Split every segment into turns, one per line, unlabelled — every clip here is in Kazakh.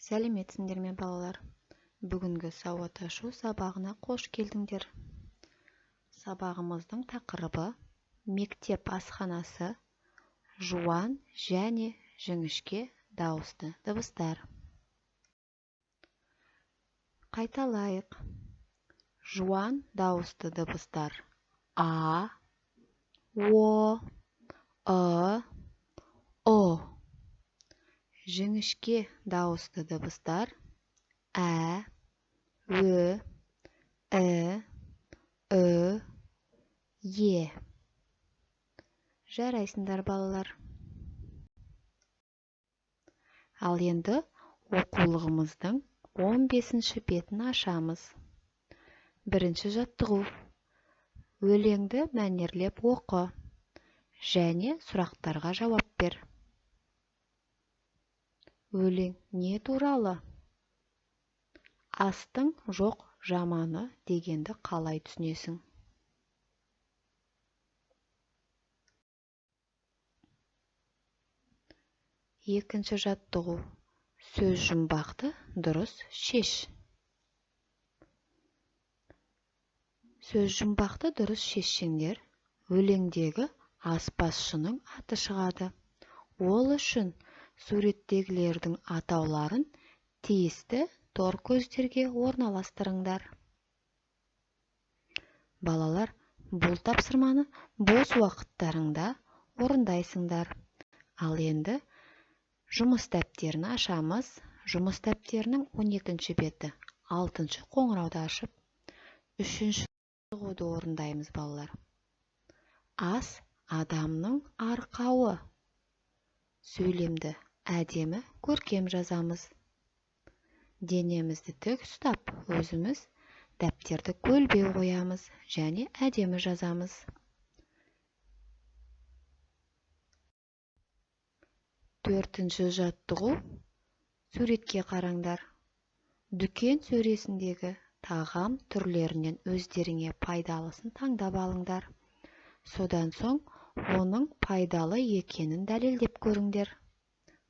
Сәлеметсіңдер ме балалар? Бүгінгі сауат ашу сабағына қош келдіңдер. Сабағымыздың тақырыбы мектеп асханасы, жуан және жіңішке дауысты дыбыстар. Қайталайық. Жуан дауысты дыбыстар: А, О, Ы, О. Жіңішке дауысты дыбыстар: Ә, Ө, І, Ү, Е. Жарайсыңдар балалар. Ал енді оқулығымыздың 15-ші бетін ашамыз. Бірінші жаттығу: өлеңді мәнерлеп оқы және сұрақтарға жауап бер. Өлең не туралы? Астың жоқ жаманы дегенді қалай түсінесің? Екінші жаттығу: сөз жұмбақты дұрыс шеш. Сөз жұмбақты дұрыс шешсеңдер, өлеңдегі аспазшының аты шығады. Ол үшін суреттегілердің атауларын тиісті тор көздерге орналастырыңдар. Балалар, бұл тапсырманы бос уақыттарыңда орындайсыңдар. Ал енді жұмыс дәптерін ашамыз. Жұмыс дәптерінің 12-ші беті 6-шы қоңырауды ашып, 3-ші жаттығуды орындаймыз балалар. Ас адамның арқауы. Сөйлемді әдемі көркем жазамыз. Денемізді тік ұстап, өзіміз дәптерді көлбеу қоямыз және әдемі жазамыз. Төртінші жаттығу: суретке қараңдар. Дүкен сөресіндегі тағам түрлерінен өздеріңе пайдалысын таңдап алыңдар. Содан соң оның пайдалы екенін дәлелдеп көріңдер.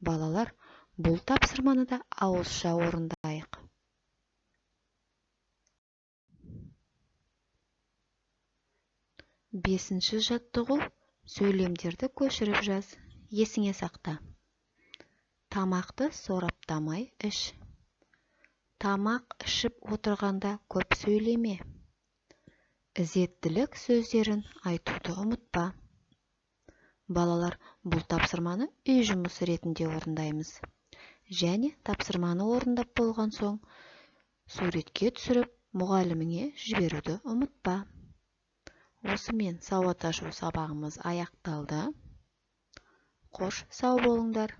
Балалар, бұл тапсырманы да ауызша орындайық. Бесінші жаттығу: сөйлемдерді көшіріп жаз, есіңе сақта. Тамақты сораптамай іш. Тамақ ішіп отырғанда көп сөйлеме. Ізеттілік сөздерін айтуды ұмытпа. Балалар, бұл тапсырманы үй жұмысы ретінде орындаймыз. Және тапсырманы орындап болған соң, суретке түсіріп, мұғаліміңе жіберуді ұмытпа. Осымен сауат ашу сабағымыз аяқталды. Қош сау болыңдар.